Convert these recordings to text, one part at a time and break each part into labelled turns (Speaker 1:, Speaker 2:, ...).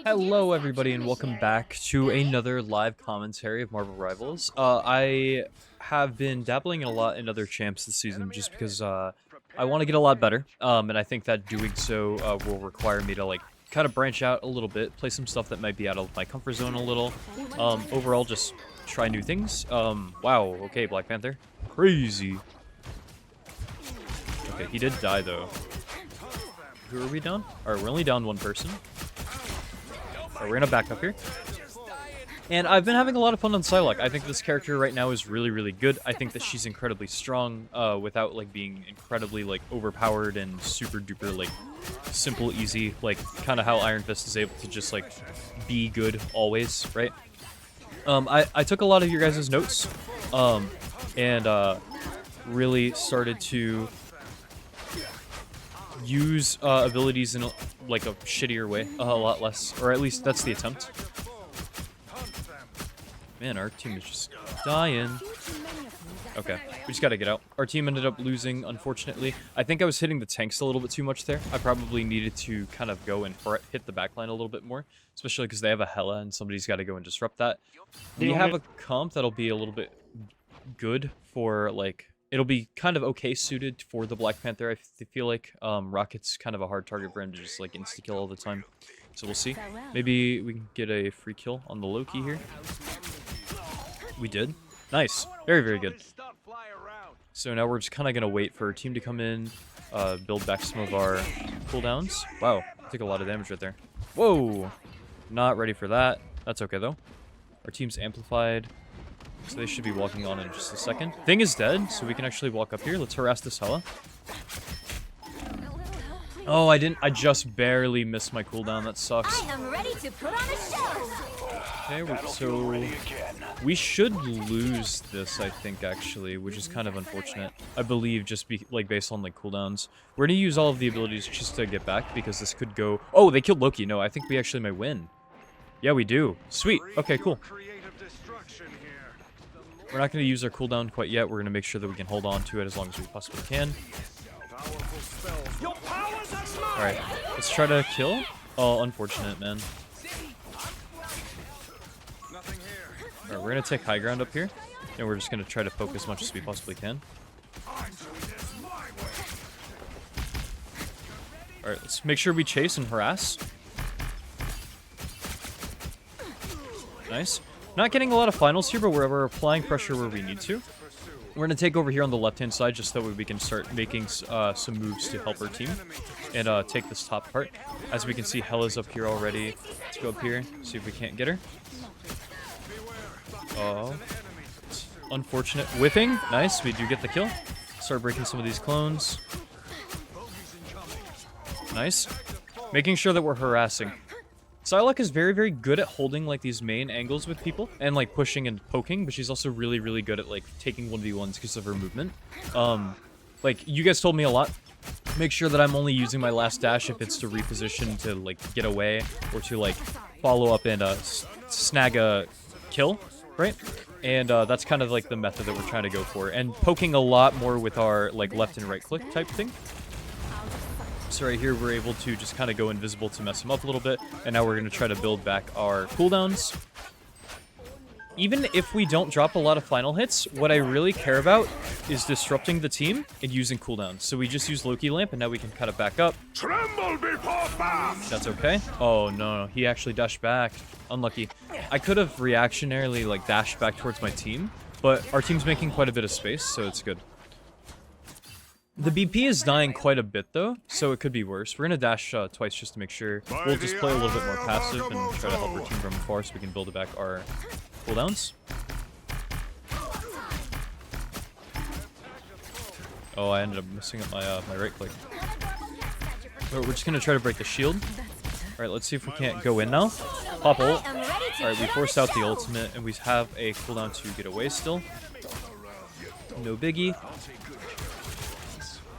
Speaker 1: Hello everybody and welcome back to another live commentary of Marvel Rivals. I have been dabbling a lot in other champs this season just because I want to get a lot better, and I think that doing so will require me to like kind of branch out a little bit, play some stuff that might be out of my comfort zone a little. Overall just try new things. Wow, okay, Black Panther. Crazy. Okay, he did die though. Who are we down? Alright, we're only down one person. Alright, we're gonna back up here. And I've been having a lot of fun on Psylocke. I think this character right now is really, really good. I think that she's incredibly strong, without like being incredibly like overpowered and super duper like simple, easy, like kind of how Iron Fist is able to just like be good always, right? I took a lot of your guys' notes, and really started to use abilities in like a shittier way, a lot less, or at least that's the attempt. Man, our team is just dying. Okay, we just gotta get out. Our team ended up losing, unfortunately. I think I was hitting the tanks a little bit too much there. I probably needed to kind of go and hit the backline a little bit more, especially because they have a Hela and somebody's got to go and disrupt that. We have a comp that'll be a little bit good for like, it'll be kind of okay suited for the Black Panther, I feel like. Rocket's kind of a hard target for him to just like insta-kill all the time. So we'll see. Maybe we can get a free kill on the Loki here. We did. Nice. Very, very good. So now we're just kind of going to wait for our team to come in, build back some of our cooldowns. Wow, I took a lot of damage right there. Whoa! Not ready for that. That's okay though. Our team's amplified. So they should be walking on in just a second. Thing is dead, so we can actually walk up here. Let's harass this Hela. Oh, I just barely missed my cooldown. That sucks.
Speaker 2: I am ready to put on a show.
Speaker 1: Okay, so we should lose this, I think, actually, which is kind of unfortunate. I believe just based on like cooldowns. We're gonna use all of the abilities just to get back because this could go. Oh, they killed Loki. No, I think we actually might win. Yeah, we do. Sweet. Okay, cool. We're not going to use our cooldown quite yet. We're going to make sure that we can hold on to it as long as we possibly can. Alright, let's try to kill. Oh, unfortunate, man. Alright, we're going to take high ground up here. And we're just going to try to poke as much as we possibly can. Alright, let's make sure we chase and harass. Nice. Not getting a lot of finals here, but we're applying pressure where we need to. We're going to take over here on the left-hand side just so that we can start making some moves to help our team and take this top part. As we can see, Hela's up here already. Let's go up here, see if we can't get her. Oh, unfortunate. Whiffing. Nice, we do get the kill. Start breaking some of these clones. Nice. Making sure that we're harassing. Psylocke is very, very good at holding like these main angles with people and like pushing and poking, but she's also really, really good at like taking 1v1s because of her movement. Like you guys told me a lot. Make sure that I'm only using my last dash if it's to reposition to like get away or to like follow up and snag a kill, right? And that's kind of like the method that we're trying to go for. And poking a lot more with our like left and right click type thing. So right here, we're able to just kind of go invisible to mess him up a little bit. And now we're going to try to build back our cooldowns. Even if we don't drop a lot of final hits, what I really care about is disrupting the team and using cooldowns. So we just use Loki Lamp, and now we can kind of back up.
Speaker 3: Tremble before bath.
Speaker 1: That's okay. Oh, no. He actually dashed back. Unlucky. I could have reactionarily, like, dashed back towards my team. But our team's making quite a bit of space, so it's good. The BP is dying quite a bit, though, so it could be worse. We're going to dash twice just to make sure. We'll just play a little bit more passive and try to help our team from afar so we can build back our cooldowns. Oh, I ended up messing up my right click. We're just going to try to break the shield. Alright, let's see if we can't go in now. Pop ult. Alright, we forced out the ultimate, and we have a cooldown to get away still. No biggie.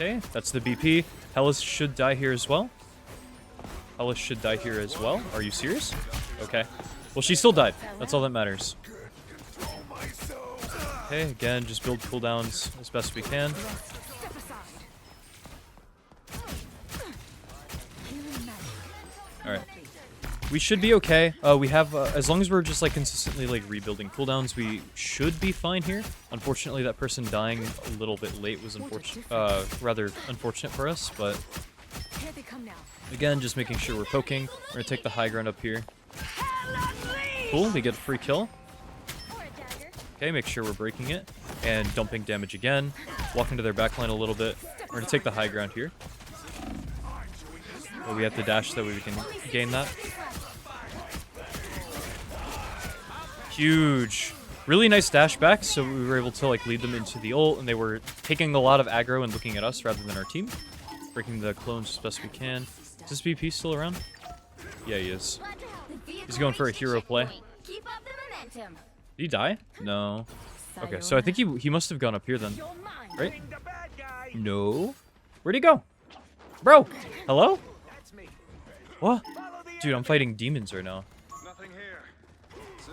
Speaker 1: Okay, that's the BP. Hela should die here as well. Hela should die here as well. Are you serious? Okay. Well, she still died. That's all that matters. Okay, again, just build cooldowns as best we can. Alright. We should be okay. We have, as long as we're just like consistently like rebuilding cooldowns, we should be fine here. Unfortunately, that person dying a little bit late was rather unfortunate for us, but
Speaker 2: Here they come now.
Speaker 1: again, just making sure we're poking. We're gonna take the high ground up here. Cool, we get a free kill. Okay, make sure we're breaking it and dumping damage again. Walking to their backline a little bit. We're gonna take the high ground here. Well, we have to dash so we can gain that. Huge. Really nice dash back, so we were able to like lead them into the ult, and they were taking a lot of aggro and looking at us rather than our team. Breaking the clones as best we can. Is this BP still around? Yeah, he is. He's going for a hero play.
Speaker 2: Keep up the momentum.
Speaker 1: Did he die? No. Okay, so I think he must have gone up here then. Right? No. Where'd he go? Bro! Hello? What? Dude, I'm fighting demons right now.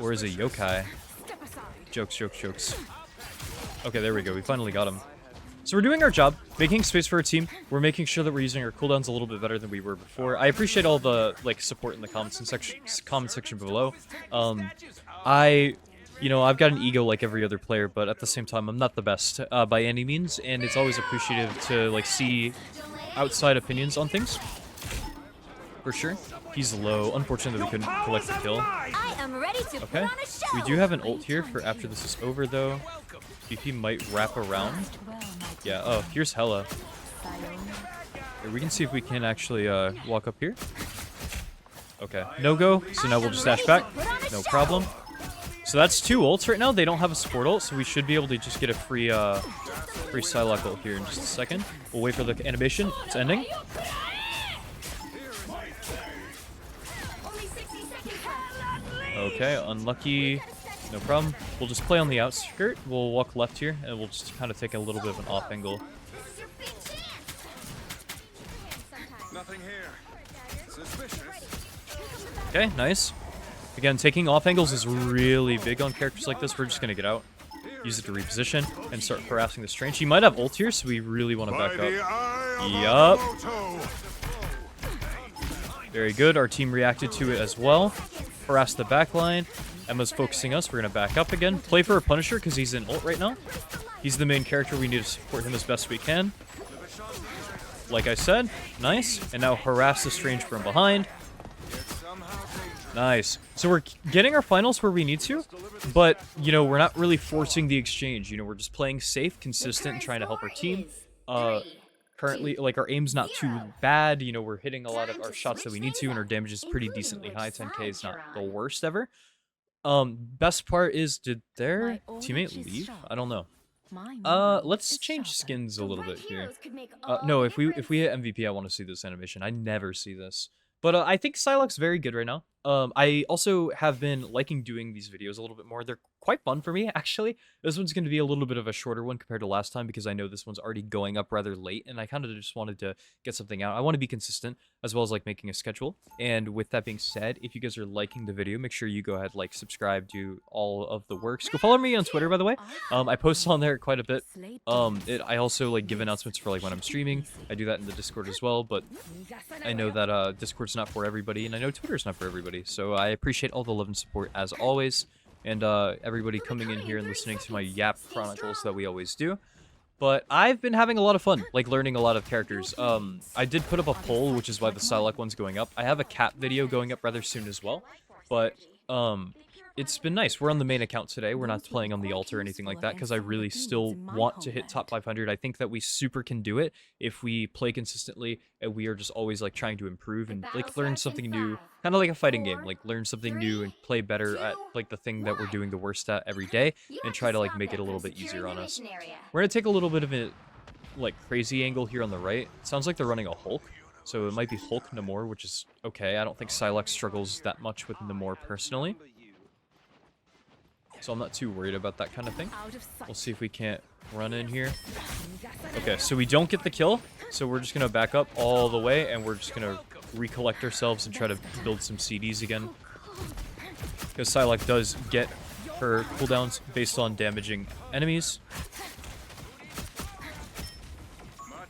Speaker 1: Or is it yokai? Jokes, jokes, jokes. Okay, there we go. We finally got him. So we're doing our job, making space for our team. We're making sure that we're using our cooldowns a little bit better than we were before. I appreciate all the like support in the comment section below. I've got an ego like every other player, but at the same time, I'm not the best by any means, and it's always appreciative to like see outside opinions on things. For sure. He's low. Unfortunately, we couldn't collect the kill.
Speaker 2: I am ready to put
Speaker 1: Okay.
Speaker 2: on a show.
Speaker 1: We do have an ult here for after this is over, though. BP might wrap around. Yeah. Oh, here's Hella. Here, we can see if we can actually walk up here. Okay. No go. So now we'll just dash back. No problem. So that's 2 ults right now. They don't have a support ult, so we should be able to just get a free Psylocke ult here in just a second. We'll wait for the animation. It's ending. Okay, unlucky. No problem. We'll just play on the outskirt. We'll walk left here, and we'll just kind of take a little bit of an off angle.
Speaker 3: Nothing here. Suspicious.
Speaker 1: Okay, nice. Again, taking off angles is really big on characters like this. We're just going to get out, use it to reposition, and start harassing this train. She might have ult here, so we really want to back up. Yup. Very good. Our team reacted to it as well. Harass the backline. Emma's focusing us. We're going to back up again. Play for a Punisher because he's in ult right now. He's the main character. We need to support him as best we can. Like I said, nice. And now harass the Strange from behind. Nice. So we're getting our finals where we need to, but, we're not really forcing the exchange. We're just playing safe, consistent, and trying to help our team. Currently, like, our aim's not too bad. We're hitting a lot of our shots that we need to, and our damage is pretty decently high. 10k is not the worst ever. Best part is, did their teammate leave? I don't know. Let's change skins a little bit here. No, if we hit MVP, I want to see this animation. I never see this. But I think Psylocke's very good right now. I also have been liking doing these videos a little bit more. They're quite fun for me, actually. This one's going to be a little bit of a shorter one compared to last time because I know this one's already going up rather late, and I kind of just wanted to get something out. I want to be consistent, as well as, like, making a schedule. And with that being said, if you guys are liking the video, make sure you go ahead, like, subscribe, do all of the works. Go follow me on Twitter, by the way. I post on there quite a bit. I also, like, give announcements for, like, when I'm streaming. I do that in the Discord as well, but I know that Discord's not for everybody, and I know Twitter's not for everybody. So I appreciate all the love and support, as always. And everybody coming in here and listening to my Yap Chronicles that we always do. But I've been having a lot of fun, like, learning a lot of characters. I did put up a poll, which is why the Psylocke one's going up. I have a cat video going up rather soon as well. But, it's been nice. We're on the main account today. We're not playing on the alt or anything like that, because I really still want to hit top 500. I think that we super can do it if we play consistently, and we are just always, like, trying to improve and, like, learn something new. Kind of like a fighting game. Like, learn something new and play better at, like, the thing that we're doing the worst at every day, and try to, like, make it a little bit easier on us. We're going to take a little bit of a, like, crazy angle here on the right. It sounds like they're running a Hulk. So it might be Hulk Namor, which is okay. I don't think Psylocke struggles that much with Namor personally. So I'm not too worried about that kind of thing. We'll see if we can't run in here. Okay, so we don't get the kill. So we're just going to back up all the way, and we're just going to recollect ourselves and try to build some CDs again. Because Psylocke does get her cooldowns based on damaging enemies.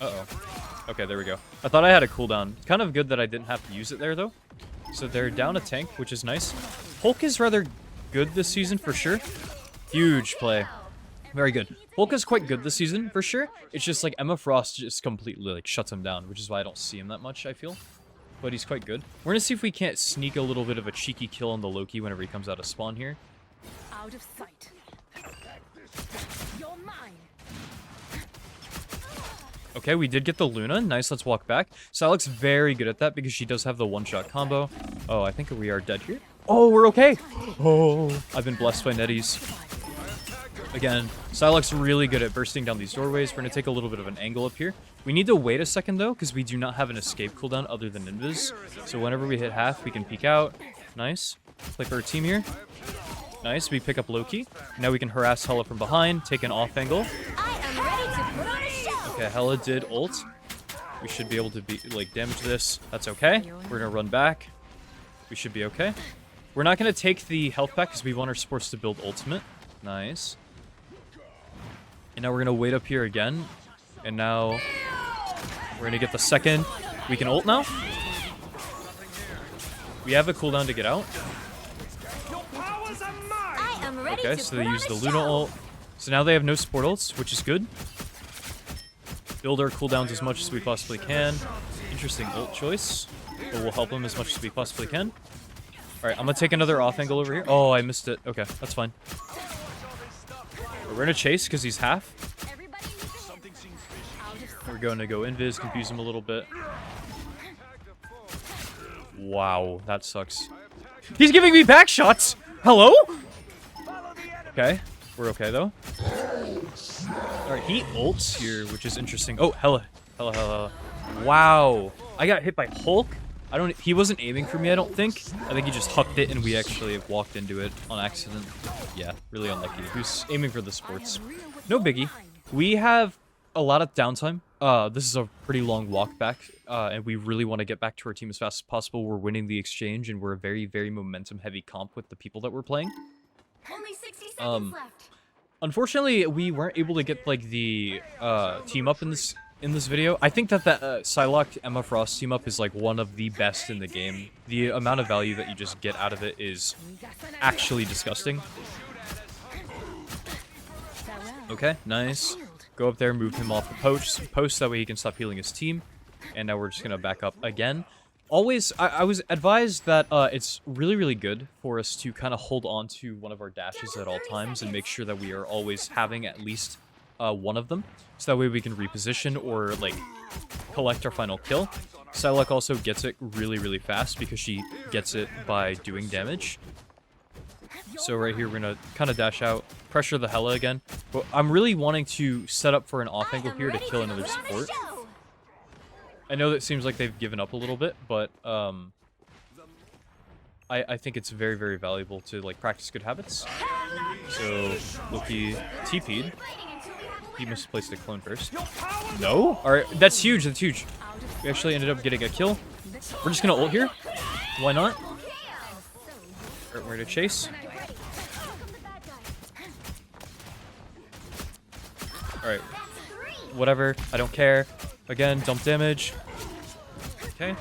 Speaker 1: Uh-oh. Okay, there we go. I thought I had a cooldown. Kind of good that I didn't have to use it there, though. So they're down a tank, which is nice. Hulk is rather good this season for sure. Huge play. Very good. Hulk is quite good this season for sure. It's just like Emma Frost just completely like shuts him down, which is why I don't see him that much, I feel. But he's quite good. We're gonna see if we can't sneak a little bit of a cheeky kill on the Loki whenever he comes out of spawn here.
Speaker 2: Out of sight. You're mine.
Speaker 1: Okay, we did get the Luna. Nice, let's walk back. Psylocke's very good at that because she does have the one-shot combo. Oh, I think we are dead here. Oh, we're okay. Oh, I've been blessed by netties. Again, Psylocke's really good at bursting down these doorways. We're going to take a little bit of an angle up here. We need to wait a second, though, because we do not have an escape cooldown other than invis. So whenever we hit half, we can peek out. Nice. Play for our team here. Nice, we pick up Loki. Now we can harass Hela from behind, take an off angle.
Speaker 2: I am ready to put on a show.
Speaker 1: Okay, Hela did ult. We should be able to damage this. That's okay. We're gonna run back. We should be okay. We're not gonna take the health pack because we want our supports to build ultimate. Nice. And now we're gonna wait up here again. And now we're gonna get the second. We can ult now. We have a cooldown to get out.
Speaker 2: I am ready
Speaker 1: Okay,
Speaker 2: to
Speaker 1: so
Speaker 2: put
Speaker 1: they
Speaker 2: on
Speaker 1: use
Speaker 2: a
Speaker 1: the
Speaker 2: show.
Speaker 1: Luna ult. So now they have no support ults, which is good. Build our cooldowns as much as we possibly can. Interesting ult choice. But we'll help them as much as we possibly can. Alright, I'm gonna take another off angle over here. Oh, I missed it. Okay, that's fine. We're gonna chase because he's half.
Speaker 2: Everybody needs a hit.
Speaker 1: We're going to go invis, confuse him a little bit. Wow, that sucks. He's giving me back shots! Hello? Okay, we're okay though. Alright, he ults here, which is interesting. Oh, Hela. Wow. I got hit by Hulk. He wasn't aiming for me, I don't think. I think he just hucked it and we actually walked into it on accident. Yeah, really unlucky. He was aiming for the sports. No biggie. We have a lot of downtime. This is a pretty long walk back, and we really want to get back to our team as fast as possible. We're winning the exchange, and we're a very, very momentum-heavy comp with the people that we're playing.
Speaker 2: Only 60 seconds left.
Speaker 1: Unfortunately, we weren't able to get like the team up in this video. I think that Psylocke Emma Frost team up is like one of the best in the game. The amount of value that you just get out of it is actually disgusting. Okay, nice. Go up there, move him off the post, that way he can stop healing his team. And now we're just gonna back up again. Always, I was advised that it's really, really good for us to kind of hold on to one of our dashes at all times and make sure that we are always having at least one of them. So that way we can reposition or, like, collect our final kill. Psylocke also gets it really, really fast because she gets it by doing damage. So right here, we're gonna kind of dash out, pressure the Hela again. But I'm really wanting to set up for an off angle here to kill another support. I know that seems like they've given up a little bit, but I think it's very, very valuable to like practice good habits. So Loki TP'd. He misplaced a clone first. No? Alright, that's huge, that's huge. We actually ended up getting a kill. We're just gonna ult here. Why not? Alright, we're gonna chase. Alright. Whatever, I don't care. Again, dump damage. Okay.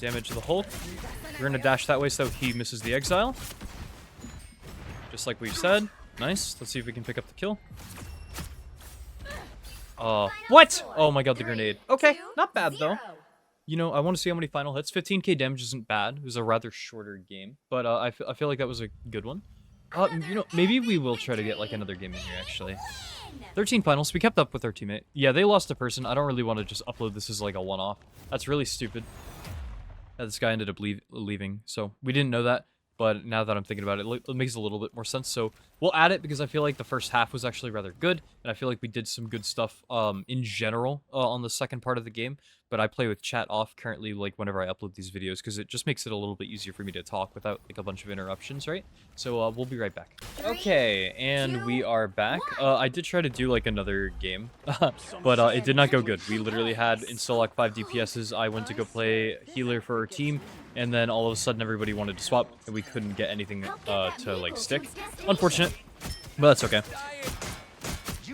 Speaker 1: Damage to the Hulk. We're gonna dash that way so he misses the exile. Just like we've said. Nice. Let's see if we can pick up the kill. What? Oh my god, the grenade. Okay, not bad though. You know, I want to see how many final hits. 15k damage isn't bad. It was a rather shorter game, but I feel like that was a good one. You know, maybe we will try to get like another game in here actually. 13 finals. We kept up with our teammate. Yeah, they lost a person. I don't really want to just upload this as like a one-off. That's really stupid. This guy ended up leaving, so we didn't know that. But now that I'm thinking about it, it makes a little bit more sense. So we'll add it because I feel like the first half was actually rather good. And I feel like we did some good stuff in general on the second part of the game. But I play with chat off currently, like whenever I upload these videos, because it just makes it a little bit easier for me to talk without like a bunch of interruptions, right? So we'll be right back. Okay, and we are back. I did try to do like another game, but it did not go good. We literally had in Psylocke 5 DPSs. I went to go play healer for our team, and then all of a sudden everybody wanted to swap, and we couldn't get anything to like stick. Unfortunate, but that's okay.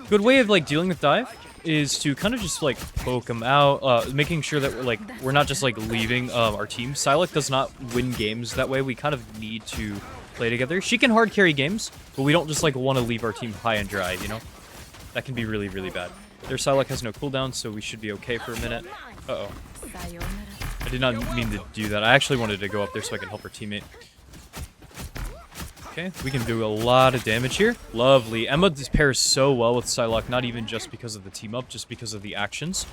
Speaker 1: Good way of like dealing with dive. is to kind of just like poke them out, making sure that we're not just like leaving our team. Psylocke does not win games that way. We kind of need to play together. She can hard carry games, but we don't just like want to leave our team high and dry, you know? That can be really, really bad. Their Psylocke has no cooldown, so we should be okay for a minute. Uh-oh. I did not mean to do that. I actually wanted to go up there so I can help our teammate. Okay, we can do a lot of damage here. Lovely. Emma pairs so well with Psylocke, not even just because of the team up, just because of the actions.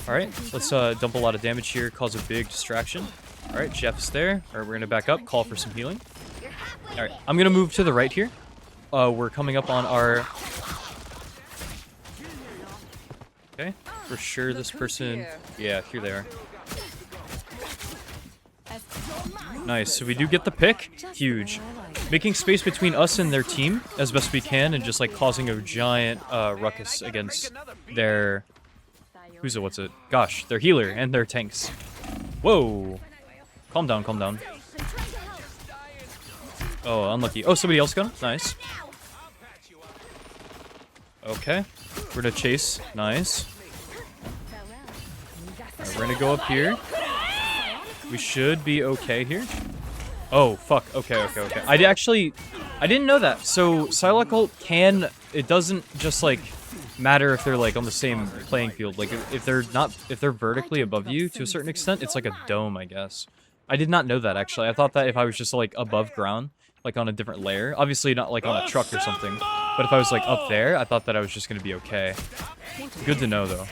Speaker 1: Alright, let's dump a lot of damage here, cause a big distraction. Alright, Jeff's there. Alright, we're gonna back up, call for some healing. Alright, I'm gonna move to the right here. We're coming up on our... Okay, for sure this person... Yeah, here they are. Nice, so we do get the pick. Huge. Making space between us and their team as best we can, and just like causing a giant ruckus against their... what's it? Gosh, their healer and their tanks. Whoa. Calm down, calm down. Oh, unlucky. Oh, somebody else got him? Nice. Okay. We're gonna chase. Nice. Alright, we're gonna go up here. We should be okay here. Oh, fuck. Okay. I didn't know that. So, Psylocke ult can... It doesn't just, like, matter if they're, like, on the same playing field. Like, if they're vertically above you to a certain extent, it's like a dome, I guess. I did not know that, actually. I thought that if I was just, like, above ground, like, on a different layer. Obviously, not, like, on a truck or something. But if I was, like, up there, I thought that I was just gonna be okay. Good to know, though.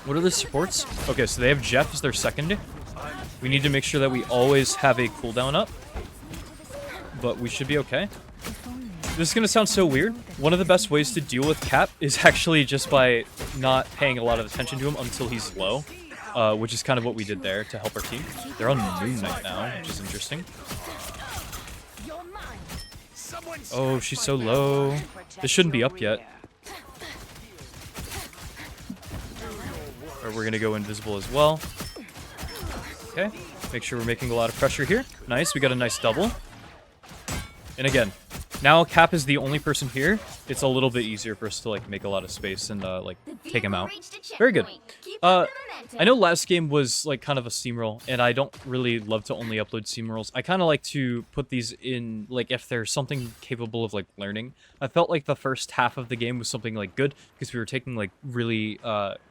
Speaker 1: What are the supports? Okay, so they have Jeff as their second. We need to make sure that we always have a cooldown up. But we should be okay. This is gonna sound so weird. One of the best ways to deal with Cap is actually just by not paying a lot of attention to him until he's low. Which is kind of what we did there to help our team. They're on Moon Knight now, which is interesting. Oh, she's so low. This shouldn't be up yet. Or we're gonna go invisible as well. Okay, make sure we're making a lot of pressure here. Nice, we got a nice double. And again, now Cap is the only person here. It's a little bit easier for us to like make a lot of space and like take him out. Very good. I know last game was like kind of a steamroll, and I don't really love to only upload steamrolls. I kind of like to put these in like if there's something capable of like learning. I felt like the first half of the game was something like good because we were taking like really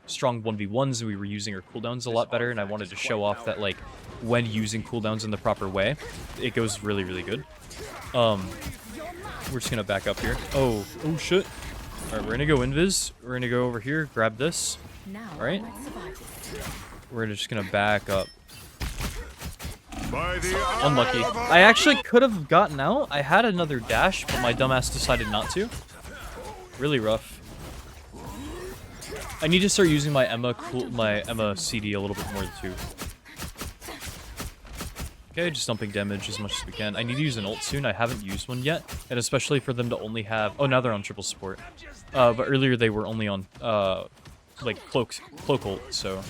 Speaker 1: strong 1v1s and we were using our cooldowns a lot better, and I wanted to show off that like when using cooldowns in the proper way, it goes really, really good. We're just gonna back up here. Oh shit. Alright, we're gonna go invis. We're gonna go over here, grab this. Alright. We're just gonna back up. Unlucky. I actually could have gotten out. I had another dash, but my dumbass decided not to. Really rough. I need to start using my Emma CD a little bit more too. Okay, just dumping damage as much as we can. I need to use an ult soon. I haven't used one yet, and especially for them to only have... Oh, now they're on triple support. But earlier they were only on, like, cloak ult, so...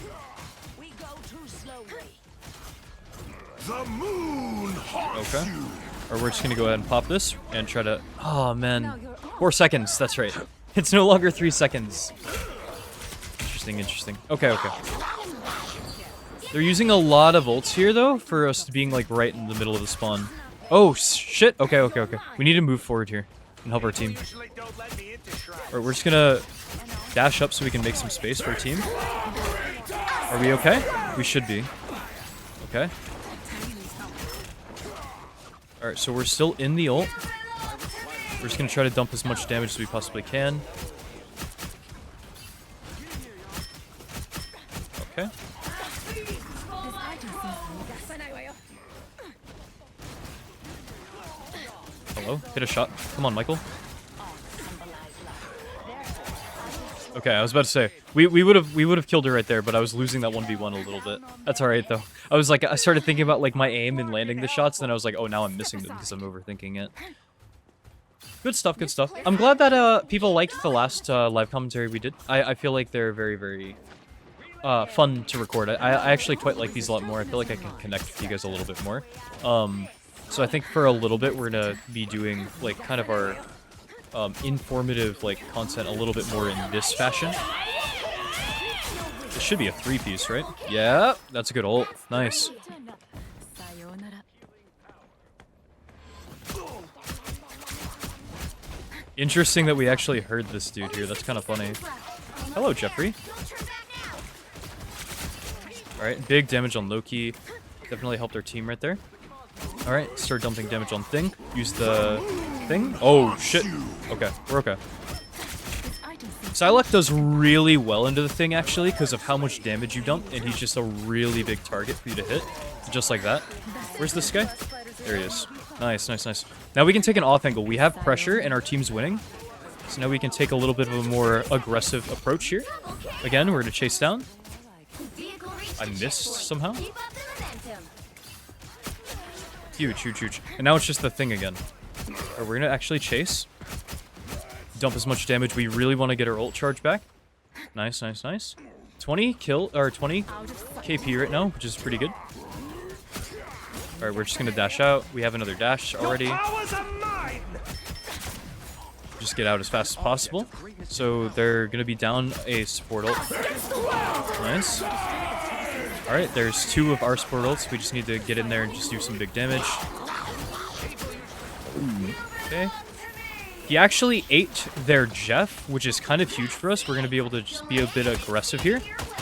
Speaker 1: Okay. Or we're just gonna go ahead and pop this and try to... Oh, man. 4 seconds, that's right. It's no longer 3 seconds. Interesting. Okay. They're using a lot of ults here, though, for us being, like, right in the middle of the spawn. Oh, shit. Okay. We need to move forward here and help our team. Alright, we're just gonna dash up so we can make some space for our team. Are we okay? We should be. Okay. Alright, so we're still in the ult. We're just gonna try to dump as much damage as we possibly can. Okay. Hello? Hit a shot. Come on, Michael. Okay, I was about to say we would have killed her right there, but I was losing that 1v1 a little bit. That's alright though. I was like, I started thinking about like my aim and landing the shots, then I was like, oh, now I'm missing them because I'm overthinking it. Good stuff. I'm glad that people liked the last live commentary we did. I feel like they're very, very fun to record. I actually quite like these a lot more. I feel like I can connect with you guys a little bit more. So I think for a little bit we're gonna be doing like kind of our informative like content a little bit more in this fashion. It should be a 3-piece, right? Yeah, that's a good ult. Nice. Interesting that we actually heard this dude here. That's kind of funny. Hello, Jeffrey. Alright, big damage on Loki. Definitely helped our team right there. Alright, start dumping damage on Thing. Use the thing. Oh, shit. Okay, we're okay. Psylocke does really well into the Thing, actually, because of how much damage you dump, and he's just a really big target for you to hit. Just like that. Where's this guy? There he is. Nice, nice, nice. Now we can take an off angle. We have pressure, and our team's winning. So now we can take a little bit of a more aggressive approach here. Again, we're going to chase down. I missed somehow. Huge, huge, huge. And now it's just the Thing again. Alright, we're going to actually chase. Dump as much damage. We really want to get our ult charge back. Nice, nice, nice. 20 kill, or 20 KP right now, which is pretty good. Alright, we're just going to dash out. We have another dash already. Just get out as fast as possible. So they're going to be down a support ult. Nice. Alright, there's 2 of our support ults. We just need to get in there and just do some big damage. Okay. He actually ate their Jeff, which is kind of huge for us. We're going to be able to just be a bit aggressive here.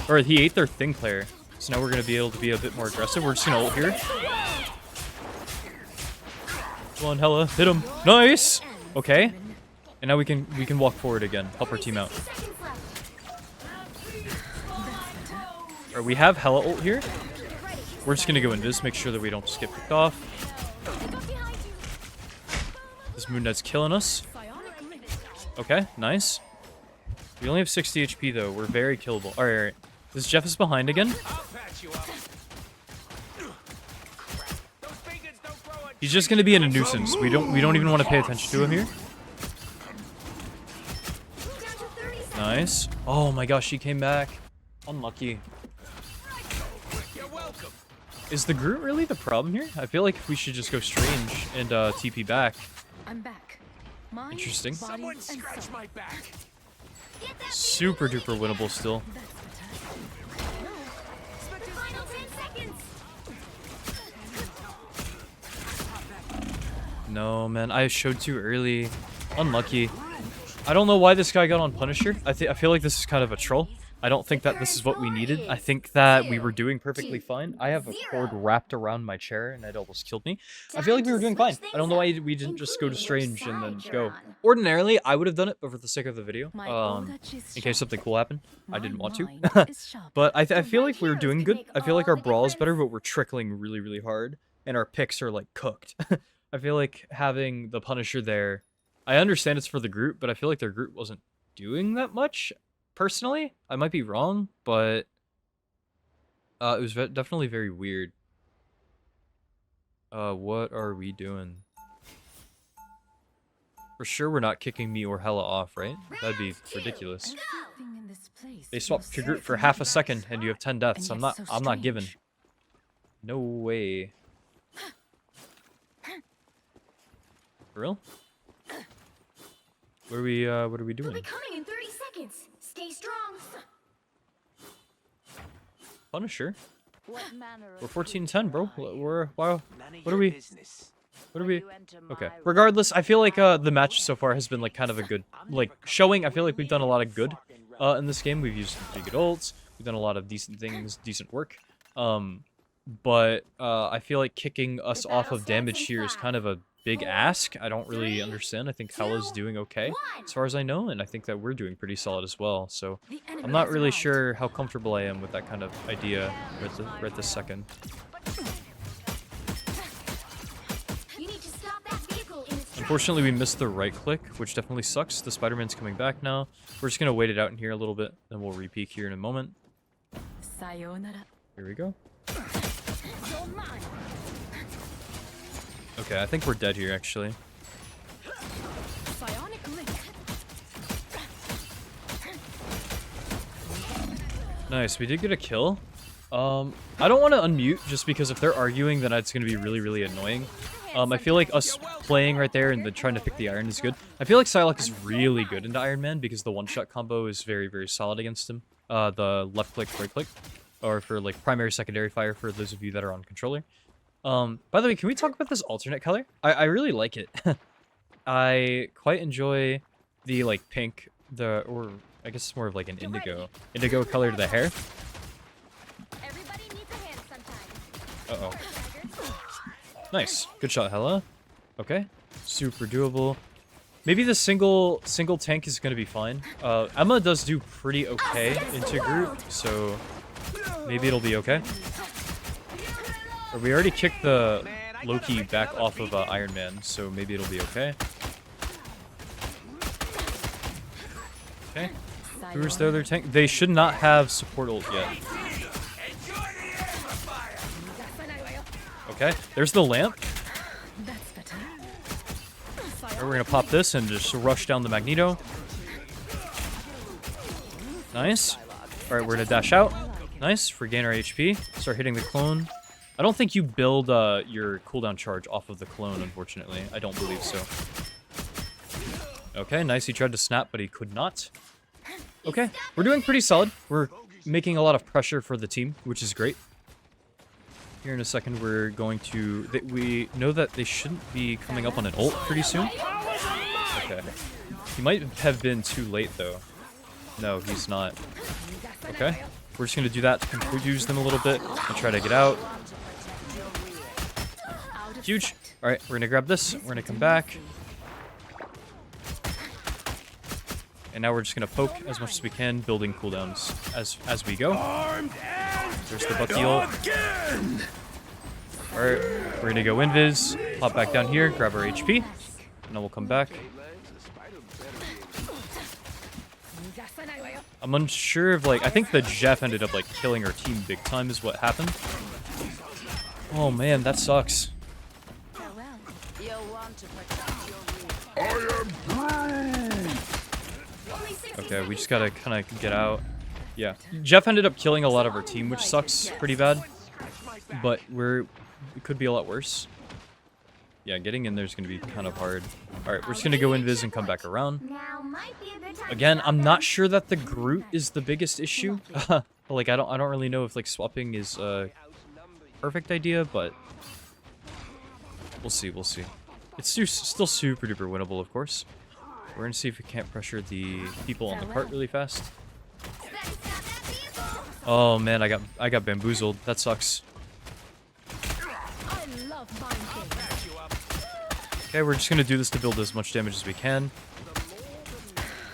Speaker 1: Or he ate their Thing player. So now we're going to be able to be a bit more aggressive. We're just going to ult here. Come on, Hella. Hit him. Nice! Okay. And now we can walk forward again. Help our team out. Alright, we have Hella ult here. We're just going to go into this, make sure that we don't just get picked off. This Moon Knight's killing us. Okay, nice. We only have 60 HP though. We're very killable. Alright, alright. This Jeff is behind again. He's just gonna be in a nuisance. We don't even want to pay attention to him here. Nice. Oh my gosh, he came back. Unlucky. Is the Groot really the problem here? I feel like we should just go Strange and TP back.
Speaker 4: I'm back.
Speaker 1: Interesting.
Speaker 3: Someone scratch my back.
Speaker 1: Super duper winnable still.
Speaker 2: Final 10 seconds.
Speaker 1: No, man. I showed too early. Unlucky. I don't know why this guy got on Punisher. I feel like this is kind of a troll. I don't think that this is what we needed. I think that we were doing perfectly fine. I have a cord wrapped around my chair and it almost killed me. I feel like we were doing fine. I don't know why we didn't just go to Strange and then go. Ordinarily, I would have done it, but for the sake of the video, in case something cool happened, I didn't want to. But I feel like we were doing good. I feel like our brawl is better, but we're trickling really, really hard. And our picks are like cooked. I feel like having the Punisher there, I understand it's for the group, but I feel like their group wasn't doing that much. Personally, I might be wrong, but it was definitely very weird. What are we doing? For sure we're not kicking me or Hella off, right? That'd be ridiculous. They swapped your group for half a second and you have 10 deaths. I'm not giving. No way. For real? What are we doing?
Speaker 2: They'll be coming in 30 seconds. Stay strong.
Speaker 1: Punisher? We're 14-10, bro. Wow. What are we? Okay. Regardless, I feel like the match so far has been like kind of a good showing. I feel like we've done a lot of good in this game. We've used pretty good ults. We've done a lot of decent things, decent work. But I feel like kicking us off of damage here is kind of a big ask. I don't really understand. I think Hella's doing okay, as far as I know, and I think that we're doing pretty solid as well. So I'm not really sure how comfortable I am with that kind of idea right this second. Unfortunately, we missed the right click, which definitely sucks. The Spider-Man's coming back now. We're just gonna wait it out in here a little bit, then we'll re-peek here in a moment. Here we go. Okay, I think we're dead here, actually. Nice, we did get a kill. I don't want to unmute, just because if they're arguing, then it's going to be really, really annoying. I feel like us playing right there and then trying to pick the iron is good. I feel like Psylocke is really good into Iron Man because the one-shot combo is very, very solid against him. The left click, right click, or for like primary, secondary fire for those of you that are on controller. By the way, can we talk about this alternate color? I really like it. I quite enjoy the like pink, or I guess it's more of like an indigo color to the hair.
Speaker 2: Everybody needs a hand sometimes.
Speaker 1: Uh-oh. Nice. Good shot, Hella. Okay. Super doable. Maybe the single tank is going to be fine. Emma does do pretty okay into group, so maybe it'll be okay. Or we already kicked the Loki back off of Iron Man, so maybe it'll be okay. Okay. Who's the other tank? They should not have support ult yet. Okay, there's the lamp. Alright, we're gonna pop this and just rush down the Magneto. Nice. Alright, we're gonna dash out. Nice, regain our HP. Start hitting the clone. I don't think you build your cooldown charge off of the clone, unfortunately. I don't believe so. Okay, nice. He tried to snap, but he could not. Okay, we're doing pretty solid. We're making a lot of pressure for the team, which is great. Here in a second, we're going to... we know that they shouldn't be coming up on an ult pretty soon. Okay. He might have been too late, though. No, he's not. Okay. We're just going to do that to confuse them a little bit and try to get out. Huge. Alright, we're going to grab this. We're going to come back. And now we're just going to poke as much as we can, building cooldowns as we go. There's the Bucky ult. Alright, we're going to go invis, pop back down here, grab our HP, and then we'll come back. I'm unsure of, like, I think the Jeff ended up, like, killing our team big time is what happened. Oh man, that sucks. Okay, we just gotta kind of get out. Yeah, Jeff ended up killing a lot of our team, which sucks pretty bad. But it could be a lot worse. Yeah, getting in there is gonna be kind of hard. All right, we're just gonna go invis and come back around. Again, I'm not sure that the Groot is the biggest issue. Like, I don't really know if like swapping is a perfect idea, but we'll see. We'll see. It's still super duper winnable, of course. We're gonna see if we can't pressure the people on the cart really fast. Oh man, I got bamboozled. That sucks. Okay, we're just gonna do this to build as much damage as we can.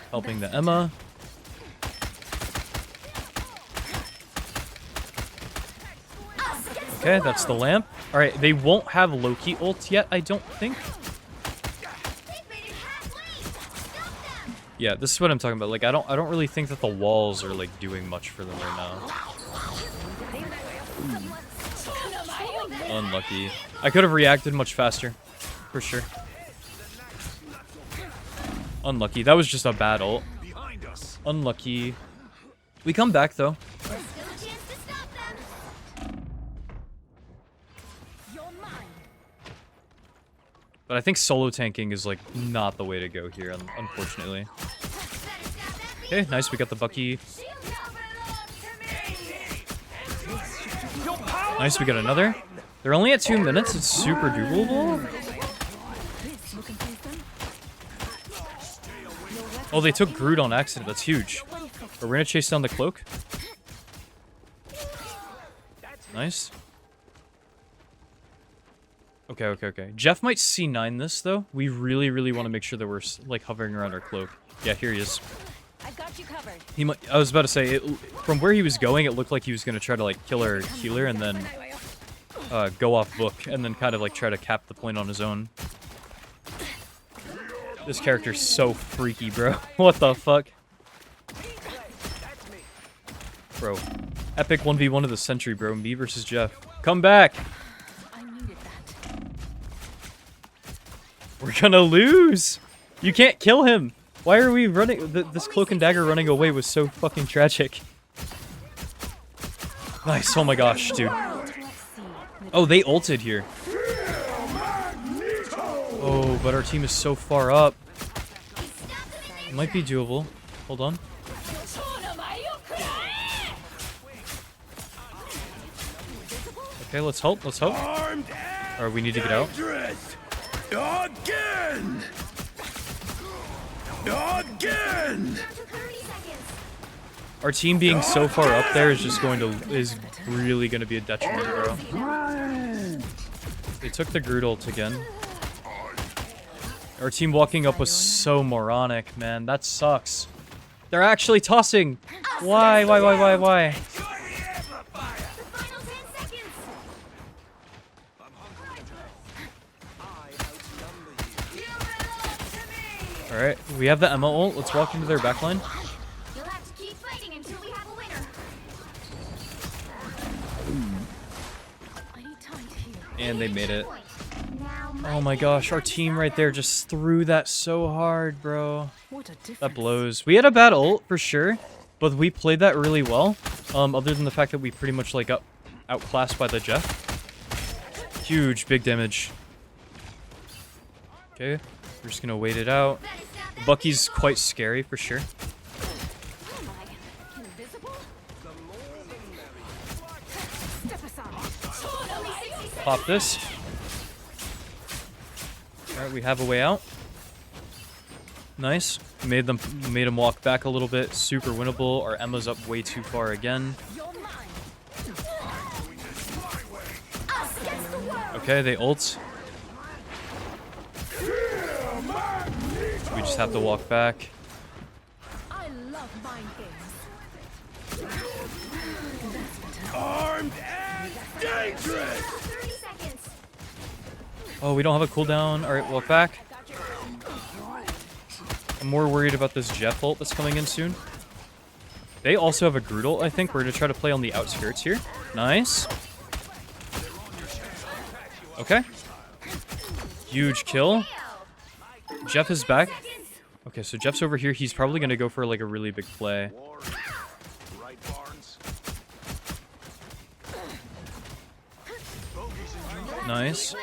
Speaker 1: Helping the Emma. Okay, that's the lamp. Alright, they won't have Loki ult yet, I don't think. Yeah, this is what I'm talking about. Like, I don't really think that the walls are like doing much for them right now. Unlucky. I could have reacted much faster, for sure. Unlucky. That was just a bad ult. Unlucky. We come back though. But I think solo tanking is like not the way to go here, unfortunately. Okay, nice. We got the Bucky. Nice, we got another. They're only at 2 minutes. It's super doable. Oh, they took Groot on accident. That's huge. We're gonna chase down the cloak. Nice. Okay. Jeff might C9 this, though. We really want to make sure that we're, like, hovering around our cloak. Yeah, here he is.
Speaker 2: I've got you covered.
Speaker 1: He might, I was about to say, from where he was going, it looked like he was going to try to, like, kill our healer and then go off book and then kind of, like, try to cap the point on his own. This character's so freaky, bro. What the fuck? Bro. Epic 1v1 of the century, bro. Me versus Jeff. Come back! We're gonna lose! You can't kill him! Why are we running? This cloak and dagger running away was so fucking tragic. Nice, oh my gosh, dude. Oh, they ulted here. Oh, but our team is so far up. It might be doable. Hold on. Okay, let's hope. Let's hope. Or we need to get out.
Speaker 3: Again! Again!
Speaker 1: Our team being so far up there is just is really going to be a detriment, bro. They took the Groot ult again. Our team walking up was so moronic, man. That sucks. They're actually tossing. Why? Alright, we have the Emma ult. Let's walk into their backline.
Speaker 2: You'll have to keep fighting until we have a winner. I need time to heal.
Speaker 1: And they made it.
Speaker 2: Now
Speaker 1: Oh my gosh, our team right there just threw that so hard, bro.
Speaker 4: What a difference.
Speaker 1: That blows. We had a bad ult, for sure, but we played that really well. Other than the fact that we pretty much, like, got outclassed by the Jeff. Huge, big damage. Okay, we're just gonna wait it out. Bucky's quite scary, for sure. Pop this. Alright, we have a way out. Nice. Made him walk back a little bit. Super winnable. Our Emma's up way too far again. Okay, they ult. We just have to walk back.
Speaker 4: I love mind games.
Speaker 3: Armed and dangerous!
Speaker 2: 30 seconds.
Speaker 1: Oh, we don't have a cooldown. Alright, walk back. I'm more worried about this Jeff ult that's coming in soon. They also have a Groot ult, I think. We're going to try to play on the outskirts here. Nice. Okay. Huge kill. Jeff is back. Okay, so Jeff's over here. He's probably going to go for like a really big play. Nice.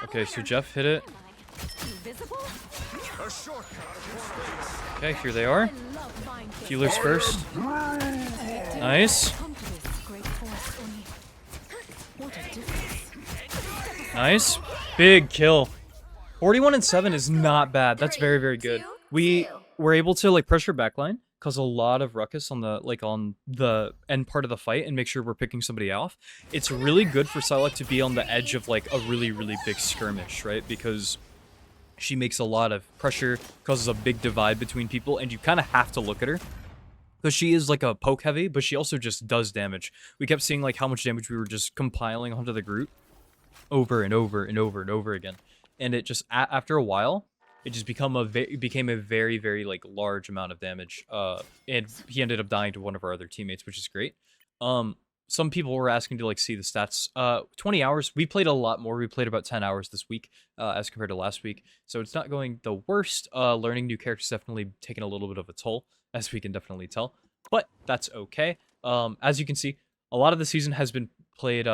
Speaker 1: Okay, so Jeff hit it. Okay, here they are. Healers first. Nice. Nice. Big kill. 41 and 7 is not bad. That's very, very good. We were able to like pressure backline, cause a lot of ruckus on the end part of the fight and make sure we're picking somebody off. It's really good for Psylocke to be on the edge of like a really, really big skirmish, right? Because she makes a lot of pressure, causes a big divide between people, and you kind of have to look at her. Because she is like a poke heavy, but she also just does damage. We kept seeing like how much damage we were just compiling onto the Groot over and over and over and over again. And it just, after a while, it just became a very, very like large amount of damage. And he ended up dying to one of our other teammates, which is great. Some people were asking to like see the stats. 20 hours. We played a lot more. We played about 10 hours this week as compared to last week. So it's not going the worst. Learning new characters definitely taking a little bit of a toll, as we can definitely tell. But that's okay. As you can see, a lot of the season has been played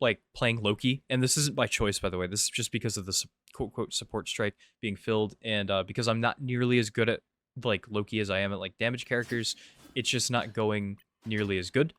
Speaker 1: like playing Loki. And this isn't by choice, by the way. This is just because of the quote-quote support strike being filled. And because I'm not nearly as good at like Loki as I am at like damage characters, it's just not going nearly as good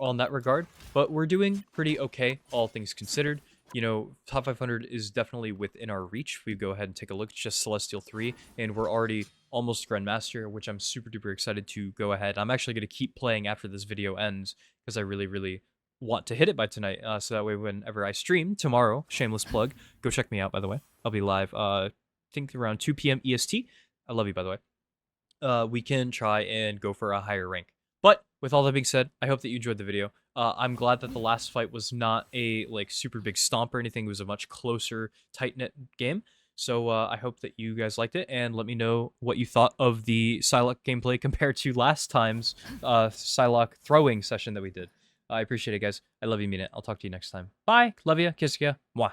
Speaker 1: on that regard. But we're doing pretty okay, all things considered. You know, top 500 is definitely within our reach. We go ahead and take a look. It's just Celestial 3, and we're already almost Grandmaster, which I'm super duper excited to go ahead. I'm actually going to keep playing after this video ends because I really, really want to hit it by tonight. So that way, whenever I stream tomorrow, shameless plug, go check me out, by the way. I'll be live, I think around 2 p.m. EST. I love you, by the way. We can try and go for a higher rank. But with all that being said, I hope that you enjoyed the video. I'm glad that the last fight was not a like super big stomp or anything. It was a much closer, tight-knit game. So I hope that you guys liked it, and let me know what you thought of the Psylocke gameplay compared to last time's Psylocke throwing session that we did. I appreciate it, guys. I love you, mean it. I'll talk to you next time. Bye. Love ya. Kiss ya. Mwah.